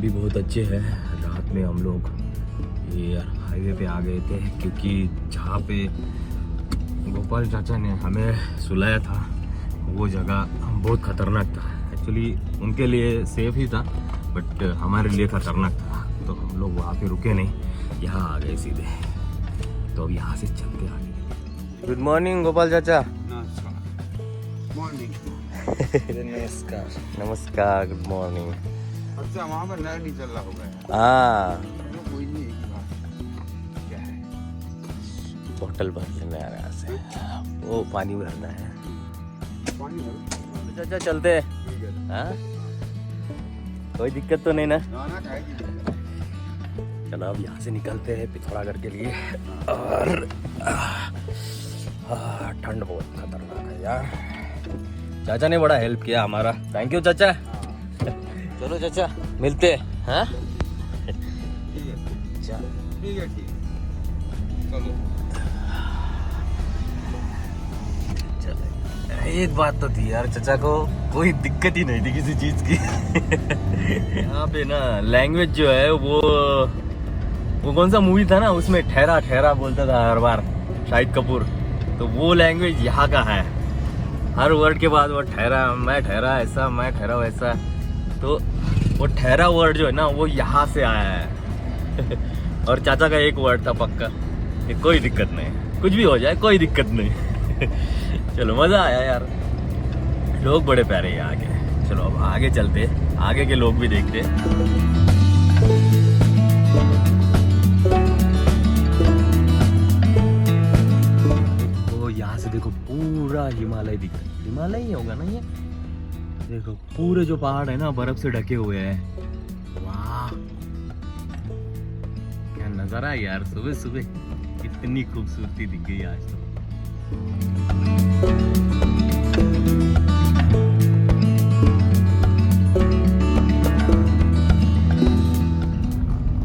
भी बहुत अच्छे हैं। रात में हम लोग ये हाईवे पे आ गए थे क्योंकि जहाँ पे गोपाल चाचा ने हमें सुलाया था वो जगह बहुत ख़तरनाक था। एक्चुअली उनके लिए सेफ ही था बट हमारे लिए ख़तरनाक था, तो हम लोग वहाँ पे रुके नहीं, यहाँ आ गए सीधे। तो अब यहाँ से चलते आगे। गुड मॉर्निंग गोपाल चाचा। मॉर्निंग। नमस्कार। नमस्कार, गुड मॉर्निंग। अच्छा, वहाँ पर नया नहीं चल रहा होगा। हाँ, कोई नहीं, एक ही बात क्या है, बोतल भर लेना है यहाँ से, वो पानी भरना है। पानी भरो। चाचा चलते हैं। ठीक है। हाँ, कोई दिक्कत तो नहीं ना? ना खाएगी। चलो अब यहाँ से निकलते हैं पिथौरागढ़ के लिए। और ठंड बहुत खतरनाक है यार। चाचा ने बड़ा हेल्प किया हमारा, थैंक यू चाचा। चलो चाचा मिलते हैं। हाँ ठीक है, ठीक है, ठीक। चलो। चलो, एक बात तो थी यार, चाचा को कोई दिक्कत ही नहीं थी किसी चीज की। यहाँ पे ना लैंग्वेज जो है वो कौन सा मूवी था ना, उसमें ठहरा ठहरा बोलता था हर बार शाहिद कपूर, तो वो लैंग्वेज यहाँ का है। हर वर्ड के बाद वो ठहरा, मैं ठहरा ऐसा, मैं ठहरा वैसा, तो वो ठहरा वर्ड जो है ना वो यहाँ से आया है। और चाचा का एक वर्ड था पक्का कि कोई दिक्कत नहीं, कुछ भी हो जाए कोई दिक्कत नहीं। चलो मज़ा आया यार, लोग बड़े प्यारे हैं आगे। चलो अब आगे चलते, आगे के लोग भी देखते। यहाँ से देखो पूरा हिमालय दिख रहा है, हिमालय ही होगा ना ये। देखो पूरे जो पहाड़ है ना बर्फ से ढके हुए हैं। वाह क्या नजारा है यार, सुबह सुबह कितनी खूबसूरती दिख गई आज तो।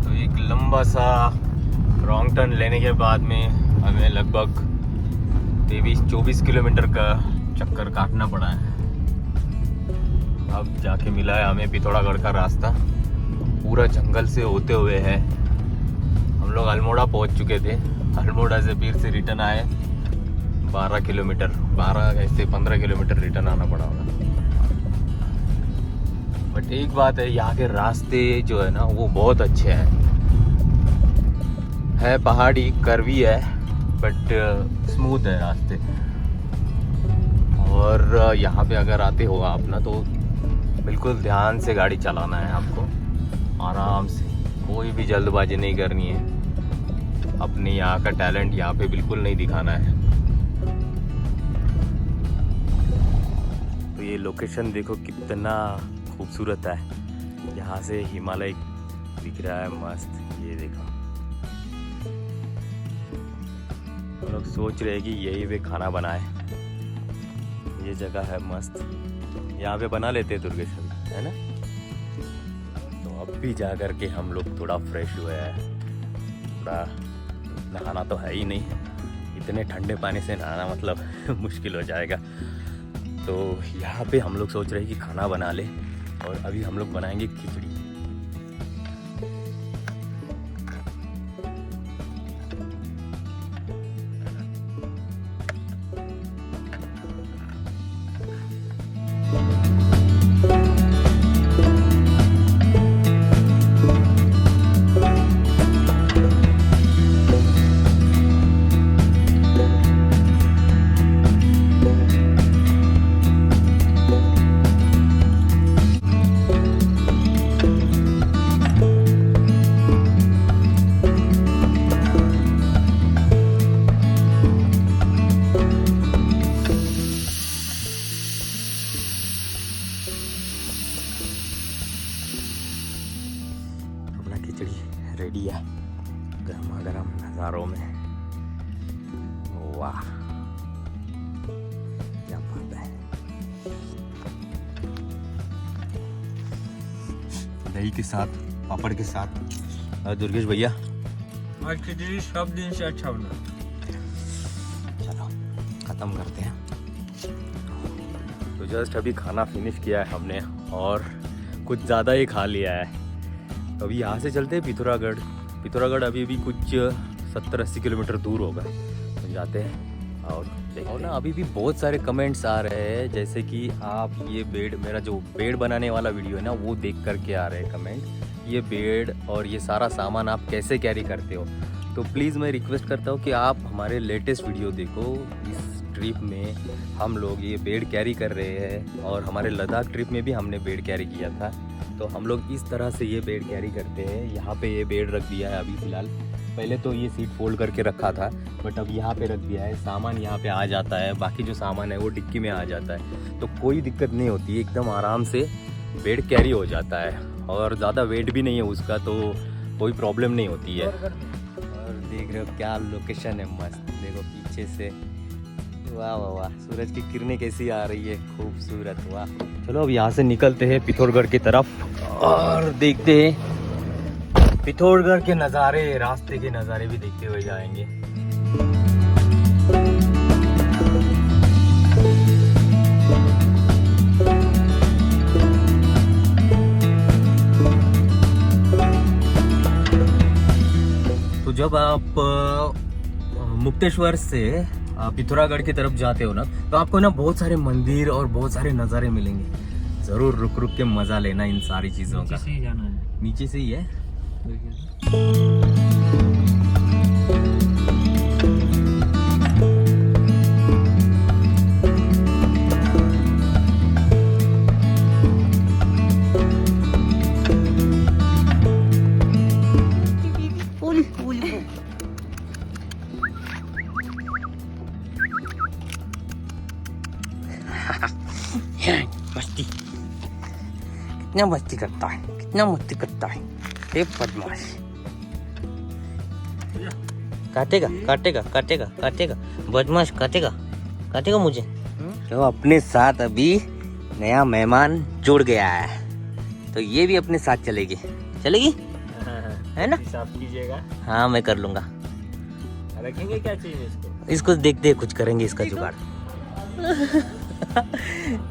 तो एक लंबा सा रॉन्ग टर्न लेने के बाद में हमें लगभग 23-24 किलोमीटर का चक्कर काटना पड़ा है। अब जाके मिला है हमें पिथौरागढ़ का रास्ता, पूरा जंगल से होते हुए है। हम लोग अल्मोड़ा पहुंच चुके थे, अल्मोड़ा से फिर से रिटर्न आए 12 किलोमीटर, 12 ऐसे 15 किलोमीटर रिटर्न आना पड़ा होगा। बट एक बात है, यहाँ के रास्ते जो है ना वो बहुत अच्छे हैं। है पहाड़ी, कर्वी है बट स्मूथ है रास्ते। और यहाँ पे अगर आते हो आप ना तो बिल्कुल ध्यान से गाड़ी चलाना है आपको, आराम से, कोई भी जल्दबाजी नहीं करनी है। अपने यहाँ का टैलेंट यहाँ पे बिल्कुल नहीं दिखाना है। तो ये लोकेशन देखो कितना खूबसूरत है, यहाँ से हिमालय दिख रहा है मस्त। ये देखो हम लोग सोच रहे हैं कि यही पे खाना बनाए, ये जगह है मस्त, यहाँ पे बना लेते हैं दुर्गेश अभी, है ना। तो अब भी जा कर के हम लोग थोड़ा फ्रेश हुए हैं। थोड़ा नहाना तो है ही नहीं, इतने ठंडे पानी से नहाना मतलब मुश्किल हो जाएगा। तो यहाँ पे हम लोग सोच रहे हैं कि खाना बना ले, और अभी हम लोग बनाएंगे खिचड़ी। खिचड़ी रेडी है, गर्मा गर्म नज़ारों में। वाह क्या बात है। दही के साथ, पापड़ के साथ। और दुर्गेश भैया आज खिचड़ी सब दिन से अच्छा बना। चलो ख़त्म करते हैं। तो जस्ट अभी खाना फिनिश किया है हमने और कुछ ज़्यादा ही खा लिया है। अभी यहाँ से चलते हैं पिथौरागढ़। पिथौरागढ़ अभी भी कुछ 70-80 किलोमीटर दूर होगा, तो जाते हैं और ना अभी भी बहुत सारे कमेंट्स आ रहे हैं, जैसे कि आप ये बेड, मेरा जो बेड बनाने वाला वीडियो है ना, वो देख करके आ रहे हैं कमेंट, ये बेड और ये सारा सामान आप कैसे कैरी करते हो। तो प्लीज़ मैं रिक्वेस्ट करता हूँ कि आप हमारे लेटेस्ट वीडियो देखो। इस ट्रिप में हम लोग ये बेड कैरी कर रहे हैं, और हमारे लद्दाख ट्रिप में भी हमने बेड कैरी किया था। तो हम लोग इस तरह से ये बेड कैरी करते हैं। यहाँ पे ये बेड रख दिया है अभी फ़िलहाल, पहले तो ये सीट फोल्ड करके रखा था, बट अब यहाँ पे रख दिया है। सामान यहाँ पे आ जाता है, बाकी जो सामान है वो डिक्की में आ जाता है, तो कोई दिक्कत नहीं होती, एकदम आराम से बेड कैरी हो जाता है, और ज़्यादा वेट भी नहीं है उसका, तो कोई प्रॉब्लम नहीं होती है। और देख रहे हो क्या लोकेशन है मस्त, देखो पीछे से, वाह वाह वाह, सूरज की किरणें कैसी आ रही है, खूबसूरत, वाह। चलो अब यहाँ से निकलते हैं पिथौरागढ़ की तरफ और देखते हैं पिथौरागढ़ के नज़ारे, रास्ते के नज़ारे भी देखते हुए जाएंगे। तो जब आप मुक्तेश्वर से पिथौरागढ़ की तरफ जाते हो ना, तो आपको ना बहुत सारे मंदिर और बहुत सारे नज़ारे मिलेंगे। ज़रूर रुक रुक के मज़ा लेना इन सारी चीज़ों का। नीचे से ही जाना है। नीचे से ही है। मस्ती, कितना मस्ती करता है, कितना मस्ती करता है, ये बदमाश। काटेगा काटेगा काटेगा काटेगा, बदमाश काटेगा काटेगा मुझे। तो अपने साथ अभी नया मेहमान जुड़ गया है, तो ये भी अपने साथ चलेगी, चलेगी है ना? हिसाब कीजिएगा। हाँ मैं कर लूँगा। रखेंगे क्या चाहिए इसको? इसको देखते कुछ करेंगे इसका जुगाड़।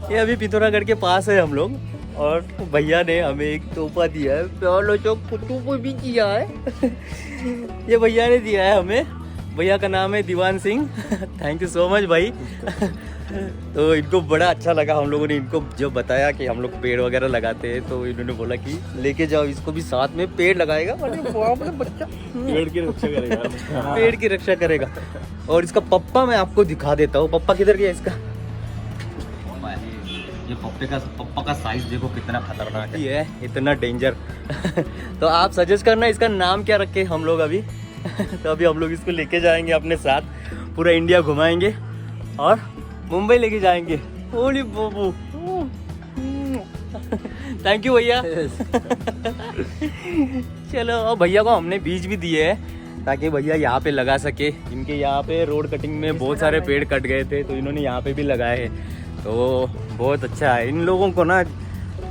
ये अभी पिथौरागढ़ के पास है हम लोग, और भैया ने हमें एक तोहफा दिया है, प्यालो चौक कुत्तू को भी किया है। ये भैया ने दिया है हमें, भैया का नाम है Diwan Singh. Thank you so much भाई। तो इनको बड़ा अच्छा लगा, हम लोगों ने इनको जब बताया कि हम लोग पेड़ वगैरह लगाते हैं, तो इन्होंने बोला कि लेके जाओ इसको भी, साथ में पेड़ लगाएगा। अरे बाप रे बच्चा, पेड़ की रक्षा करेगा। पेड़ की रक्षा करेगा। और इसका पप्पा मैं आपको दिखा देता हूँ, पप्पा किधर गया इसका? ये पप्पा का साइज देखो कितना खतरनाक है, ये इतना डेंजर। तो आप सजेस्ट करना इसका नाम क्या रखे हम लोग अभी। तो अभी हम लोग इसको लेके जाएंगे अपने साथ, पूरा इंडिया घुमाएंगे और मुंबई लेके जाएंगे। ओली बाबू, थैंक यू भैया। चलो, और भैया को हमने बीज भी दिए हैं ताकि भैया यहाँ पे लगा सके। इनके यहाँ पे रोड कटिंग में बहुत सारे पेड़ कट गए थे, तो इन्होंने यहाँ पे भी लगाए हैं, तो बहुत अच्छा है। इन लोगों को ना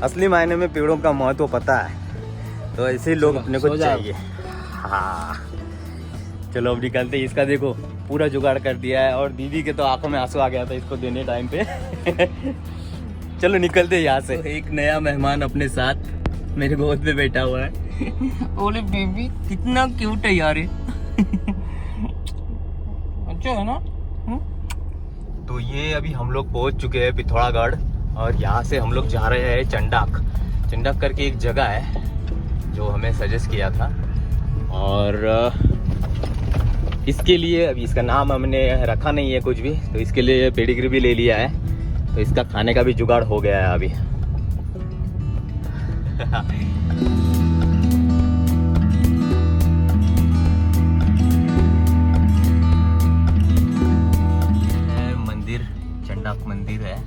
असली मायने में पेड़ों का महत्व पता है, तो ऐसे लोग अपने को चाहिए। हाँ चलो अब निकलते हैं। इसका देखो पूरा जुगाड़ कर दिया है, और दीदी के तो आंखों में आंसू आ गया था इसको देने टाइम पे। चलो निकलते हैं यहाँ से। तो एक नया मेहमान अपने साथ मेरे गोद पे बैठा हुआ है। ओले बेबी कितना क्यूट है यार। अच्छा है ना? तो ये अभी हम लोग पहुंच चुके हैं पिथौरागढ़, और यहाँ से हम लोग जा रहे हैं चंडाक। चंडाक करके एक जगह है जो हमें सजेस्ट किया था, और इसके लिए अभी इसका नाम हमने रखा नहीं है कुछ भी, तो इसके लिए पेडिग्री भी ले लिया है, तो इसका खाने का भी जुगाड़ हो गया है अभी। मंदिर चंडाक मंदिर है,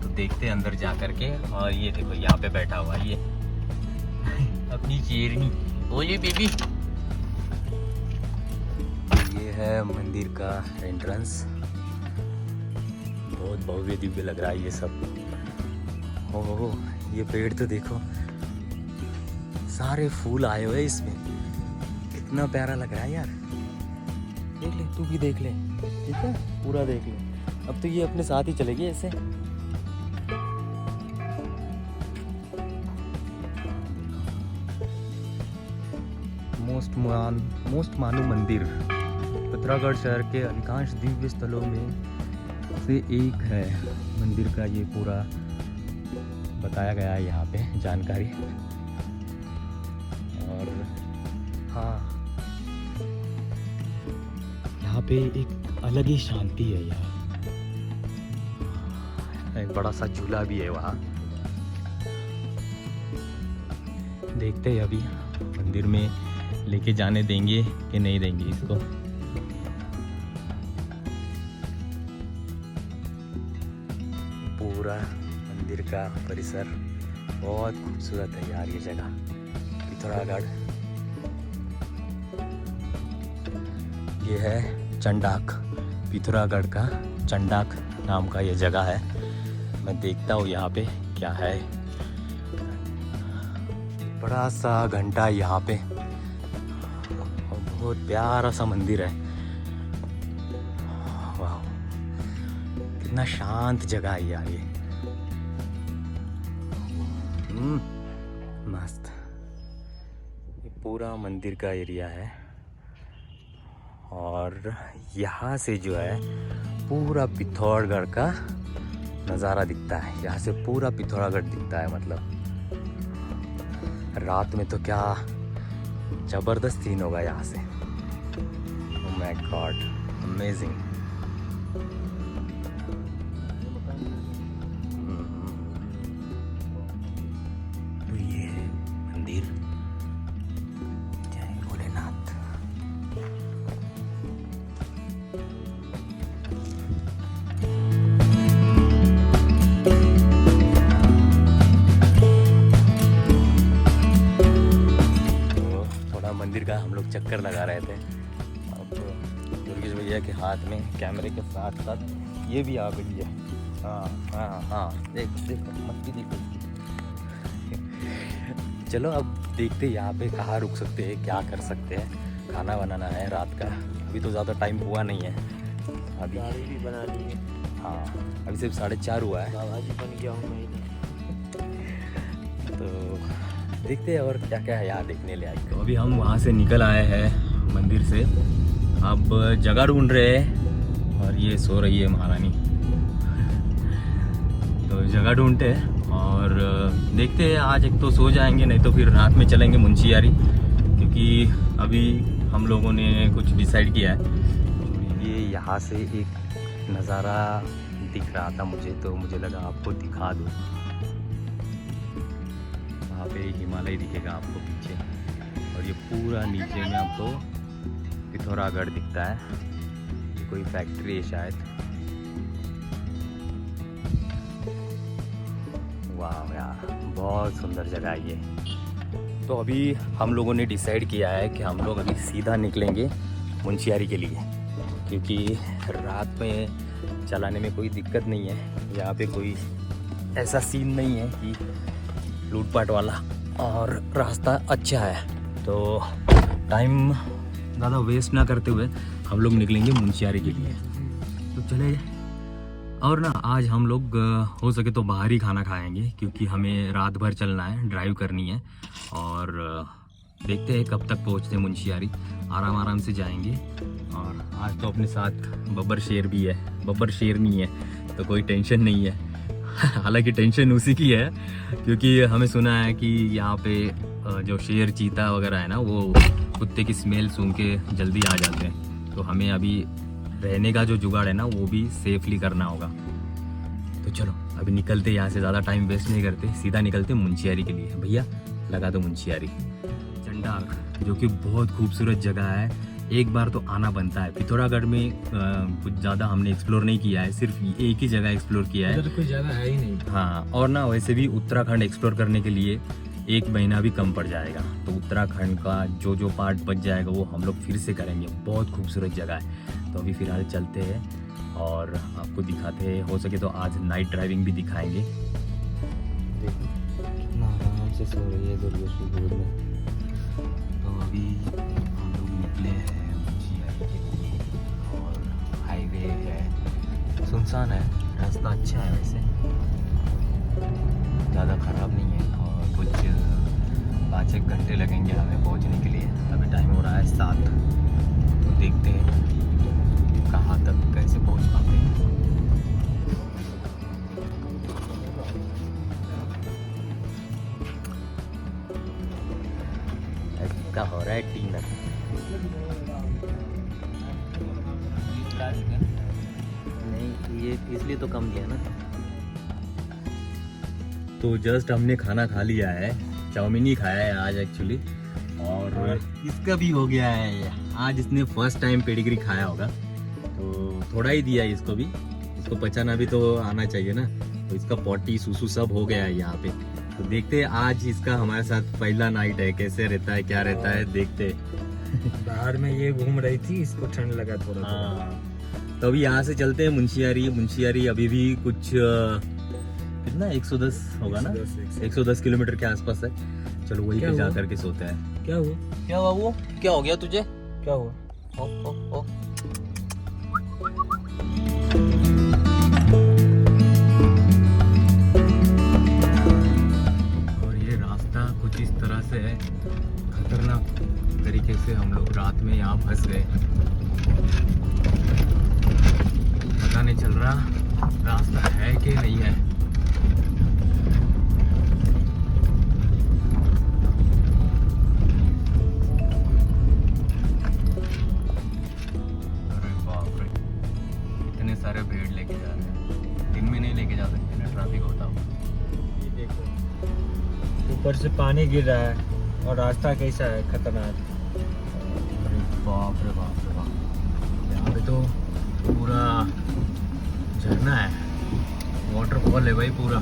तो देखते हैं अंदर जा करके। और ये देखो यहाँ पे बैठा हुआ ये अपनी शेरनी ओली बेबी। ये है मंदिर का एंट्रेंस, बहुत भव्य दिव्य लग रहा है ये सब। ओह ये पेड़ तो देखो, सारे फूल आए हुए इसमें, कितना प्यारा लग रहा है यार। देख ले, तू भी देख ले, ठीक है, पूरा देख ले। अब तो ये अपने साथ ही चलेगी ऐसे। मोस्ट मानू मंदिर पिथौरागढ़ शहर के अधिकांश दिव्य स्थलों में से एक है। मंदिर का ये पूरा बताया गया है यहाँ पे जानकारी। और हाँ, यहाँ पे एक अलग ही शांति है यार। एक बड़ा सा झूला भी है वहाँ। देखते हैं अभी मंदिर में लेके जाने देंगे कि नहीं देंगे इसको। पूरा मंदिर का परिसर बहुत खूबसूरत है यार। ये जगह पिथौरागढ़, ये है चंडाक, पिथौरागढ़ का चंडाक नाम का ये जगह है। मैं देखता हूँ यहाँ पे क्या है। बड़ा सा घंटा यहाँ पे, बहुत प्यारा सा मंदिर है। वाह, कितना शांत जगह है यार ये। मस्त। ये पूरा मंदिर का एरिया है और यहाँ से जो है पूरा पिथौरागढ़ का नज़ारा दिखता है। यहाँ से पूरा पिथौरागढ़ दिखता है। मतलब रात में तो क्या जबरदस्त सीन होगा यहाँ से। Oh my God, amazing. तो ये है मंदिर। जय भोलेनाथ। मंदिर का हम लोग चक्कर लगा रहे थे। अब दुर्गेश भैया के हाथ में कैमरे के साथ साथ ये भी आ गई है। हाँ हाँ हाँ, देख देख मस्ती देखो। चलो अब देखते हैं यहाँ पे कहाँ रुक सकते हैं, क्या कर सकते हैं। खाना बनाना है रात का। अभी तो ज़्यादा टाइम हुआ नहीं है। अभी गाड़ी भी बनानी है। हाँ, अभी सिर्फ 4:30 हुआ है। दादाजी बन गया हूँ मैं। तो देखते हैं और क्या क्या है यहाँ देखने लायक। तो अभी हम वहाँ से निकल आए हैं मंदिर से। अब जगह ढूंढ रहे हैं और ये सो रही है महारानी। तो जगह ढूंढते हैं और देखते हैं। आज एक तो सो जाएंगे, नहीं तो फिर रात में चलेंगे मुंशियारी, क्योंकि अभी हम लोगों ने कुछ डिसाइड किया है। ये यहाँ से एक नज़ारा दिख रहा था मुझे, तो मुझे लगा आपको दिखा दूँ। वहाँ पे हिमालय दिखेगा आपको पीछे और ये पूरा नीचे में आपको पिथौरागढ़ दिखता है। ये कोई फैक्ट्री है शायद। वाह यार, बहुत सुंदर जगह है ये। तो अभी हम लोगों ने डिसाइड किया है कि हम लोग अभी सीधा निकलेंगे मुंशियारी के लिए, क्योंकि रात में चलाने में कोई दिक्कत नहीं है। यहाँ पे कोई ऐसा सीन नहीं है कि लूटपाट वाला, और रास्ता अच्छा है। तो टाइम ज़्यादा वेस्ट ना करते हुए हम लोग निकलेंगे मुंशियारी के लिए। तो चले। और ना आज हम लोग हो सके तो बाहर ही खाना खाएंगे, क्योंकि हमें रात भर चलना है, ड्राइव करनी है। और देखते हैं कब तक पहुँचते हैं मुंशियारी। आराम आराम से जाएंगे। और आज तो अपने साथ बब्बर शेर भी है। बब्बर शेर नहीं है तो कोई टेंशन नहीं है। हालांकि टेंशन उसी की है, क्योंकि हमें सुना है कि यहाँ पे जो शेर चीता वगैरह है ना, वो कुत्ते की स्मेल सूंघ के जल्दी आ जाते हैं। तो हमें अभी रहने का जो जुगाड़ है ना, वो भी सेफली करना होगा। तो चलो अभी निकलते यहाँ से, ज़्यादा टाइम वेस्ट नहीं करते, सीधा निकलते मुंशियारी के लिए। भैया लगा दो मुंशियारी। चंडाक, जो कि बहुत खूबसूरत जगह है, एक बार तो आना बनता है। पिथौरागढ़ में कुछ ज़्यादा हमने एक्सप्लोर नहीं किया है, सिर्फ एक ही जगह एक्सप्लोर किया है। तो कोई ज़्यादा है ही नहीं। हाँ, और ना वैसे भी उत्तराखंड एक्सप्लोर करने के लिए 1 महीना भी कम पड़ जाएगा। तो उत्तराखंड का जो जो पार्ट बच जाएगा वो हम लोग फिर से करेंगे। बहुत खूबसूरत जगह है। तो अभी फिलहाल चलते हैं और आपको दिखाते हैं। हो सके तो आज नाइट ड्राइविंग भी दिखाएंगे। देखो कितना आराम से सो रही है दुर्गेश की गोद में। तो अभी हम लोग निकले हैं मुंशियारी के लिए और हाईवे है, सुनसान है, रास्ता अच्छा है वैसे, ज़्यादा ख़राब नहीं है। और कुछ 5-1 घंटे लगेंगे हमें पहुंचने के लिए। अभी टाइम हो रहा है 7। तो देखते हैं कहाँ तक कैसे पहुँच पाते हैं। ऐसा हो रहा है डिनर। नहीं ये इसलिए तो कम दिया ना। तो जस्ट हमने खाना खा लिया है, चाउमीन ही खाया है आज एक्चुअली, और इसका भी हो गया है। आज इसने फर्स्ट टाइम पेडिग्री खाया होगा, तो थोड़ा ही दिया है इसको भी। इसको पचाना भी तो आना चाहिए ना, तो इसका पॉटी सूसू सब हो गया है यहाँ पे। तो देखते हैं आज इसका हमारे साथ पहला नाइट है, कैसे रहता है क्या रहता है देखते। बाहर में ये घूम रही थी, इसको ठंड लगा थोड़ा थोड़ा। हाँ तो अभी यहाँ से चलते हैं मुंशियारी। मुंशियारी अभी भी कुछ कितना 110 होगा ना, 110 किलोमीटर के आसपास है। चलो वही पे जा करके सोते हैं। क्या हुआ? क्या हुआ वो? क्या हो गया तुझे? क्या हुआ? ओ, ओ, ओ। और ये रास्ता कुछ इस तरह से है, खतरनाक तरीके से हम लोग रात में यहाँ फंस गए। पता नहीं चल रहा रास्ता है कि नहीं है। अरे बाप रे, इतने सारे भीड़ लेके जा रहे हैं। दिन में नहीं लेके जा सकते ना, ट्रैफिक होता हुआ। ये देखो, ऊपर से पानी गिर रहा है और रास्ता कैसा है, खतरनाक। अरे बाप रे बाप रे बाप, यहाँ पे तो पूरा झरना है, वाटरफॉल है भाई पूरा।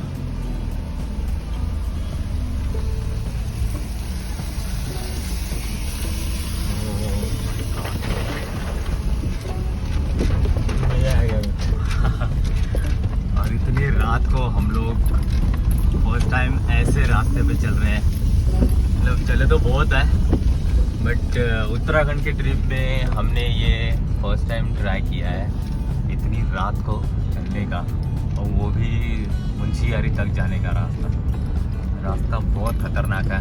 मजा आ गया। और इतनी रात को हम लोग फर्स्ट टाइम ऐसे रास्ते पे चल रहे हैं। मतलब चले तो बहुत है, बट उत्तराखंड के ट्रिप में हमने ये फर्स्ट टाइम ट्राई किया है इतनी रात को चलने का, और वो भी मुंशियारी तक जाने का रास्ता बहुत खतरनाक है।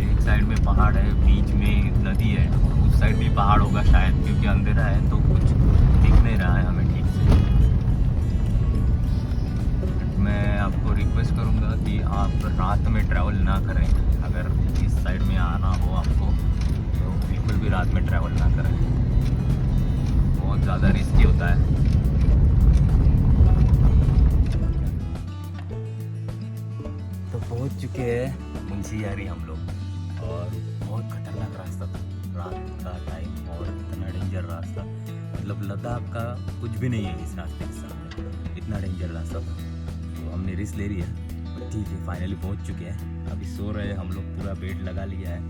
एक साइड में पहाड़ है, बीच में नदी है, उस साइड भी पहाड़ होगा शायद, क्योंकि अंधेरा है तो कुछ दिख नहीं रहा है हमें ठीक से। मैं आपको रिक्वेस्ट करूंगा कि आप रात में ट्रैवल ना करें। अगर इस साइड में आना हो आपको तो बिल्कुल भी रात में ट्रैवल ना करें, बहुत ज़्यादा रिस्की होता है। तो पहुंच चुके हैं मुंशियारी हम लोग, और बहुत खतरनाक रास्ता था रात का टाइम, और इतना डेंजर रास्ता, मतलब लद्दाख का कुछ भी नहीं है इस रास्ते के सामने, इतना डेंजर रास्ता था। तो हमने रिस्क ले लिया, और ठीक है फाइनली पहुंच चुके हैं। अभी सो रहे हैं हम लोग, पूरा बेड लगा लिया है,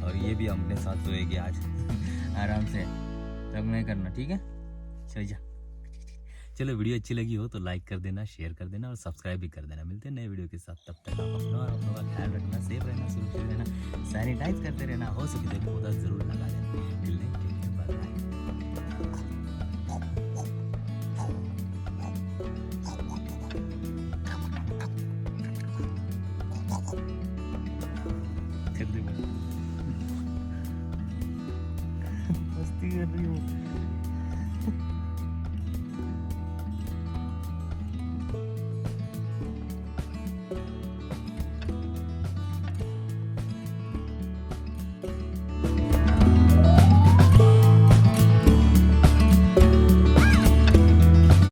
और ये भी अपने साथ सोएगी आज आराम से। तब नहीं करना, ठीक है? चल जा। चलो वीडियो अच्छी लगी हो तो लाइक कर देना, शेयर कर देना और सब्सक्राइब भी कर देना। मिलते हैं नए वीडियो के साथ, तब तक आप अपना और अपनों का ख्याल रखना, सेफ रहना, सुरक्षित रहना, सैनिटाइज करते रहना, हो सके तो पौधा जरूर लगा देना। मिलने मस्ती कर रही हूँ।